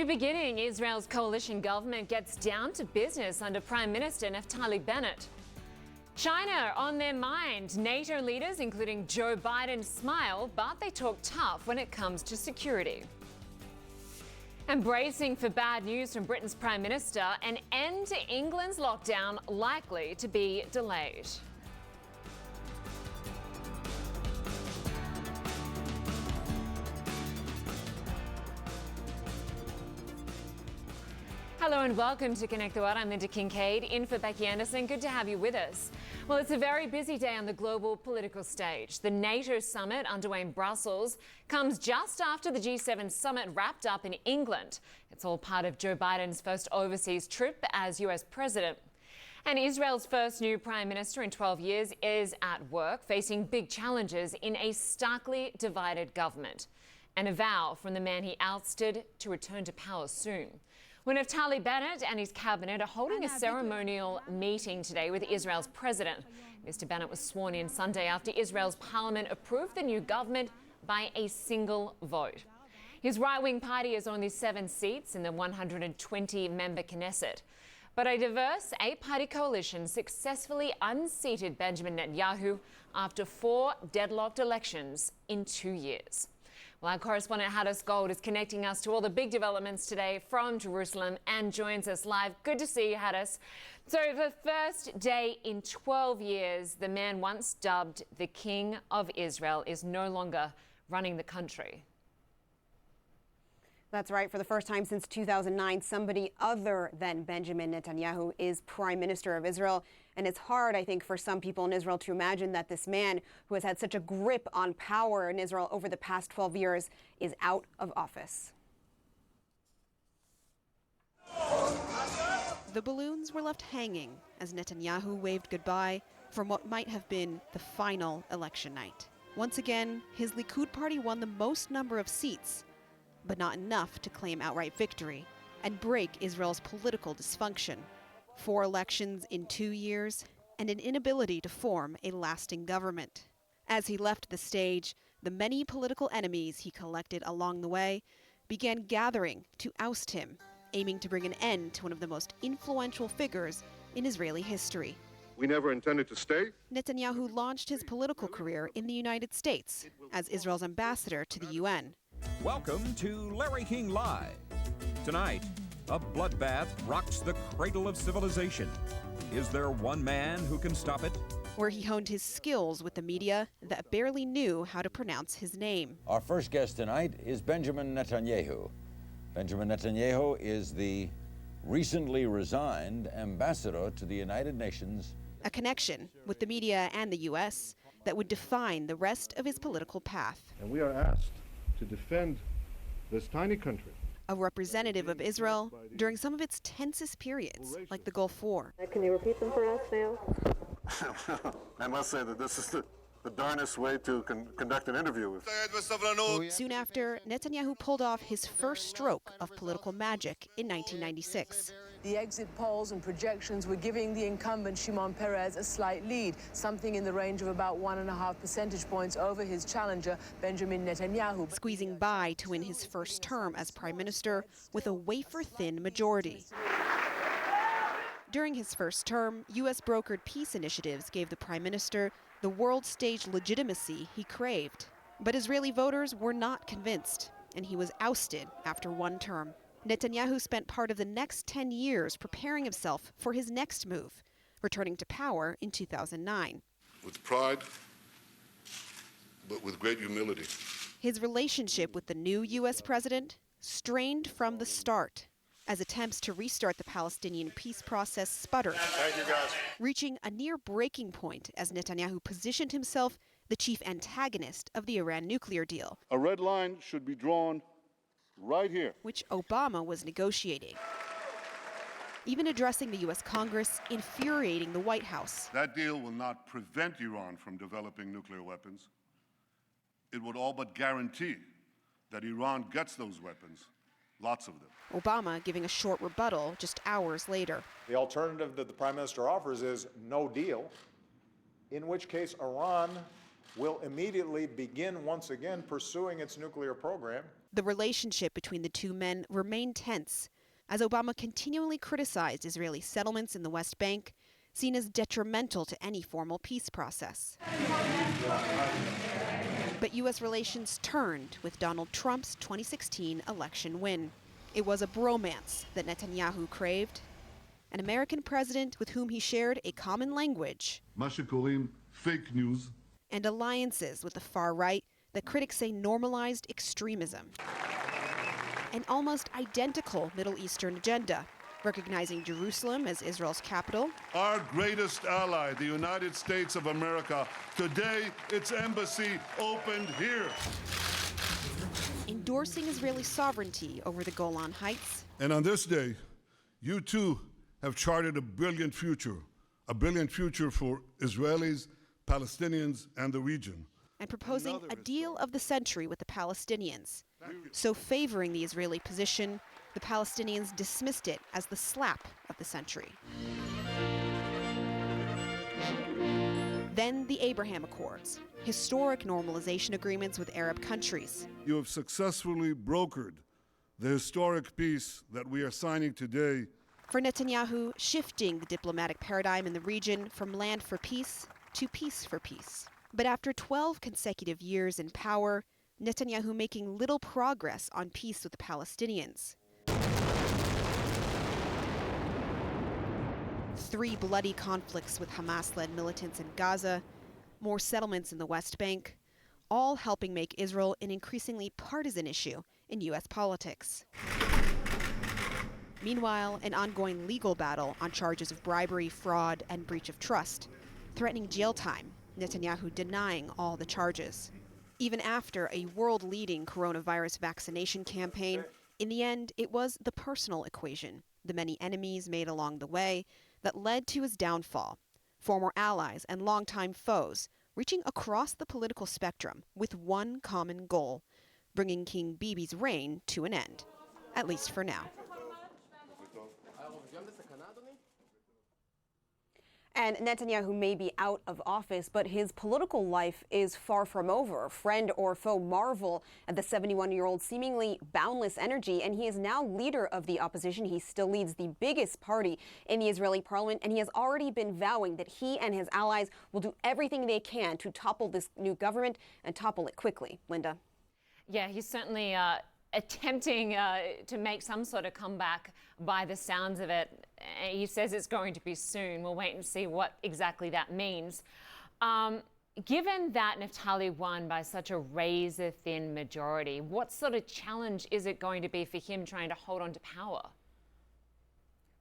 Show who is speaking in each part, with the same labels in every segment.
Speaker 1: new beginning. Israel's coalition government gets down to business under Prime Minister Naftali Bennett. China on their mind. NATO leaders, including Joe Biden, smile, but they talk tough when it comes to security. And bracing for bad news from Britain's Prime Minister, an end to England's lockdown likely to be delayed. Hello and welcome to Connect the World. I'm Linda Kincaid, in for Becky Anderson. Good to have you with us. Well, it's a very busy day on the global political stage. The NATO summit underway in Brussels comes just after the G7 summit wrapped up in England. It's all part of Joe Biden's first overseas trip as US president. And Israel's first new prime minister in 12 years is at work, facing big challenges in a starkly divided government. And a vow from the man he ousted to return to power soon. When Naftali Bennett and his cabinet are holding a ceremonial meeting today with Israel's president. Mr. Bennett was sworn in Sunday after Israel's parliament approved the new government by a single vote. His right-wing party is only 7 seats in the 120-member Knesset. But a diverse 8-party coalition successfully unseated Benjamin Netanyahu after 4 deadlocked elections in 2 years. Well, our correspondent Hadis Gold is connecting us to all the big developments today from Jerusalem and joins us live. Good to see you, Hadis. So the first day in 12 years, the man once dubbed the King of Israel is no longer running the country.
Speaker 2: That's right. For the first time since 2009, somebody other than Benjamin Netanyahu is Prime Minister of Israel. And it's hard, I think, for some people in Israel to imagine that this man who has had such a grip on power in Israel over the past 12 years is out of office.
Speaker 3: The balloons were left hanging as Netanyahu waved goodbye from what might have been the final election night. Once again, his Likud party won the most number of seats, but not enough to claim outright victory and break Israel's political dysfunction. 4 elections in 2 years and an inability to form a lasting government. As he left the stage, the many political enemies he collected along the way began gathering to oust him, aiming to bring an end to one of the most influential figures in Israeli history.
Speaker 4: We never intended to stay.
Speaker 3: Netanyahu launched his political career in the United States as Israel's ambassador to the UN.
Speaker 5: Welcome to Larry King Live. Tonight, a bloodbath rocks the cradle of civilization. Is there one man who can stop it?
Speaker 3: Where he honed his skills with the media that barely knew how to pronounce his name.
Speaker 6: Our first guest tonight is Benjamin Netanyahu. Benjamin Netanyahu is the recently resigned ambassador to the United Nations.
Speaker 3: A connection with the media and the U.S. that would define the rest of his political path.
Speaker 4: And we are asked to defend this tiny country.
Speaker 3: A representative of Israel during some of its tensest periods, like the Gulf War.
Speaker 7: Can you repeat them for us now?
Speaker 4: I must say that this is the darnest way to conduct an interview.
Speaker 3: Soon after, Netanyahu pulled off his first stroke of political magic in 1996.
Speaker 7: The exit polls and projections were giving the incumbent Shimon Peres a slight lead, something in the range of about 1.5 percentage points over his challenger, Benjamin Netanyahu.
Speaker 3: Squeezing by to win his first term as prime minister with a wafer-thin majority. During his first term, U.S. brokered peace initiatives gave the prime minister the world stage legitimacy he craved. But Israeli voters were not convinced, and he was ousted after 1 term. Netanyahu spent part of the next 10 years preparing himself for his next move, returning to power in 2009.
Speaker 4: With pride, but with great humility.
Speaker 3: His relationship with the new U.S. president strained from the start, as attempts to restart the Palestinian peace process sputtered, reaching a near breaking point as Netanyahu positioned himself the chief antagonist of the Iran nuclear deal.
Speaker 4: A red line should be drawn right here,
Speaker 3: which Obama was negotiating. Even addressing the U.S. Congress, infuriating the White House.
Speaker 4: That deal will not prevent Iran from developing nuclear weapons. It would all but guarantee that Iran gets those weapons. Lots of them.
Speaker 3: Obama giving a short rebuttal just hours later.
Speaker 8: The alternative that the Prime Minister offers is no deal, in which case Iran will immediately begin once again pursuing its nuclear program.
Speaker 3: The relationship between the two men remained tense as Obama continually criticized Israeli settlements in the West Bank, seen as detrimental to any formal peace process. But U.S. relations turned with Donald Trump's 2016 election win. It was a bromance that Netanyahu craved, an American president with whom he shared a common language,
Speaker 4: מה שקוראים fake news.
Speaker 3: and alliances with the far right that critics say normalized extremism. An almost identical Middle Eastern agenda, recognizing Jerusalem as Israel's capital.
Speaker 4: Our greatest ally, the United States of America, today its embassy opened here.
Speaker 3: Endorsing Israeli sovereignty over the Golan Heights.
Speaker 4: And on this day, you too have charted a brilliant future for Israelis, Palestinians, and the region.
Speaker 3: And proposing a deal of the century with the Palestinians. So favoring the Israeli position, the Palestinians dismissed it as the slap of the century. Then the Abraham Accords, historic normalization agreements with Arab countries.
Speaker 4: You have successfully brokered the historic peace that we are signing today.
Speaker 3: For Netanyahu, shifting the diplomatic paradigm in the region from land for peace to peace for peace. But after 12 consecutive years in power, Netanyahu making little progress on peace with the Palestinians. 3 bloody conflicts with Hamas-led militants in Gaza, more settlements in the West Bank, all helping make Israel an increasingly partisan issue in U.S. politics. Meanwhile, an ongoing legal battle on charges of bribery, fraud, and breach of trust, threatening jail time, Netanyahu denying all the charges. Even after a world-leading coronavirus vaccination campaign, in the end, it was the personal equation, the many enemies made along the way, that led to his downfall. Former allies and longtime foes reaching across the political spectrum with one common goal, bringing King Bibi's reign to an end, at least for now.
Speaker 2: And Netanyahu may be out of office, but his political life is far from over. Friend or foe marvel at the 71-year-old seemingly boundless energy, and he is now leader of the opposition. He still leads the biggest party in the Israeli parliament, and he has already been vowing that he and his allies will do everything they can to topple this new government and topple it quickly. Linda?
Speaker 1: Yeah, he's certainly attempting to make some sort of comeback by the sounds of it. He says it's going to be soon. We'll wait and see what exactly that means. Given that Naftali won by such a razor-thin majority, what sort of challenge is it going to be for him trying to hold on to power?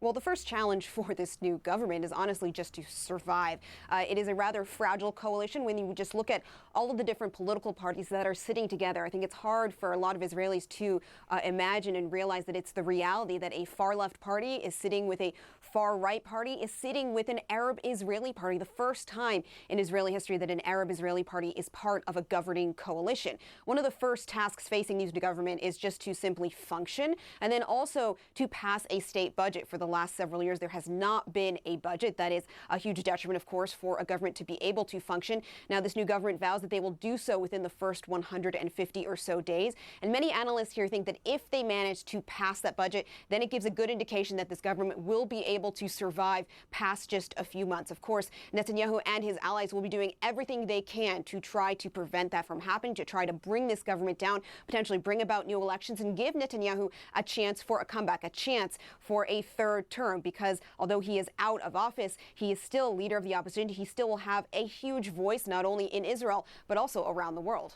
Speaker 2: Well, the first challenge for this new government is honestly just to survive. It is a rather fragile coalition when you just look at all of the different political parties that are sitting together. I think it's hard for a lot of Israelis to imagine and realize that it's the reality that a far-left party is sitting with a far-right party, is sitting with an Arab-Israeli party. The first time in Israeli history that an Arab-Israeli party is part of a governing coalition. One of the first tasks facing these new government is just to simply function and then also to pass a state budget. For the last several years, there has not been a budget. That is a huge detriment, of course, for a government to be able to function. Now, this new government vows that they will do so within the first 150 or so days. And many analysts here think that if they manage to pass that budget, then it gives a good indication that this government will be able to survive past just a few months. Of course, Netanyahu and his allies will be doing everything they can to try to prevent that from happening, to try to bring this government down, potentially bring about new elections and give Netanyahu a chance for a comeback, a chance for a third term, because although he is out of office, he is still leader of the opposition. He still will have a huge voice, not only in Israel, but also around the world.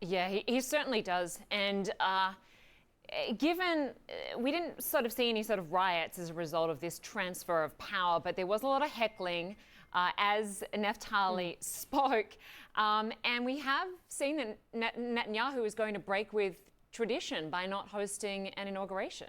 Speaker 1: Yeah, he certainly does. And given we didn't sort of see any sort of riots as a result of this transfer of power, but there was a lot of heckling as Naftali spoke. And we have seen that Netanyahu is going to break with tradition by not hosting an inauguration.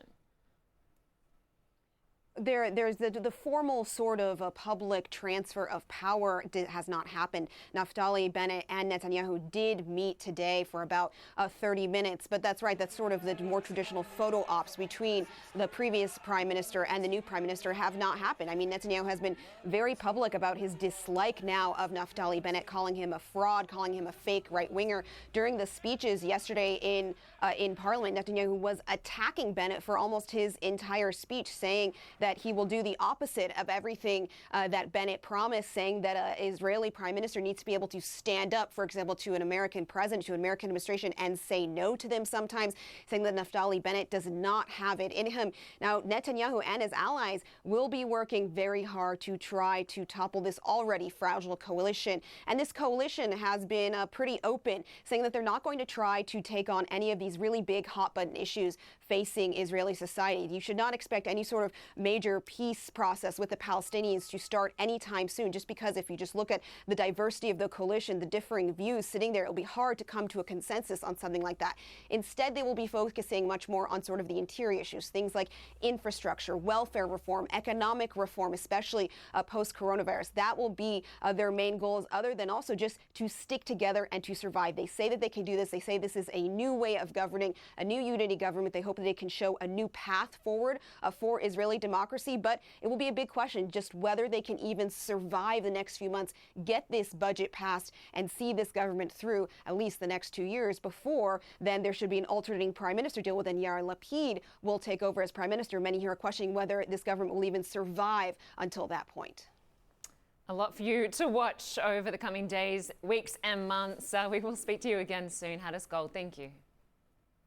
Speaker 2: There's the formal sort of a public transfer of power has not happened. Naftali Bennett and Netanyahu did meet today for about 30 minutes, but that's right, that's sort of the more traditional photo ops between the previous prime minister and the new prime minister have not happened. I mean, Netanyahu has been very public about his dislike now of Naftali Bennett, calling him a fraud, calling him a fake right-winger. During the speeches yesterday in Parliament, Netanyahu was attacking Bennett for almost his entire speech, saying that he will do the opposite of everything that Bennett promised, saying that an Israeli prime minister needs to be able to stand up, for example, to an American president, to an American administration, and say no to them sometimes, saying that Naftali Bennett does not have it in him. Now, Netanyahu and his allies will be working very hard to try to topple this already fragile coalition. And this coalition has been pretty open, saying that they're not going to try to take on any of these really big hot-button issues facing Israeli society. You should not expect any sort of major peace process with the Palestinians to start anytime soon, just because if you just look at the diversity of the coalition, the differing views sitting there, it'll be hard to come to a consensus on something like that. Instead, they will be focusing much more on sort of the interior issues, things like infrastructure, welfare reform, economic reform, especially post-coronavirus. That will be their main goals, other than also just to stick together and to survive. They say that they can do this. They say this is a new way of governing, a new unity government. They hope that they can show a new path forward for Israeli democracy, but it will be a big question just whether they can even survive the next few months, get this budget passed, and see this government through at least the next 2 years before then there should be an alternating prime minister deal with, and Yair Lapid will take over as prime minister. Many here are questioning whether this government will even survive until that point.
Speaker 1: A lot for you to watch over the coming days, weeks and months. We will speak to you again soon. Hadis Gold, thank you.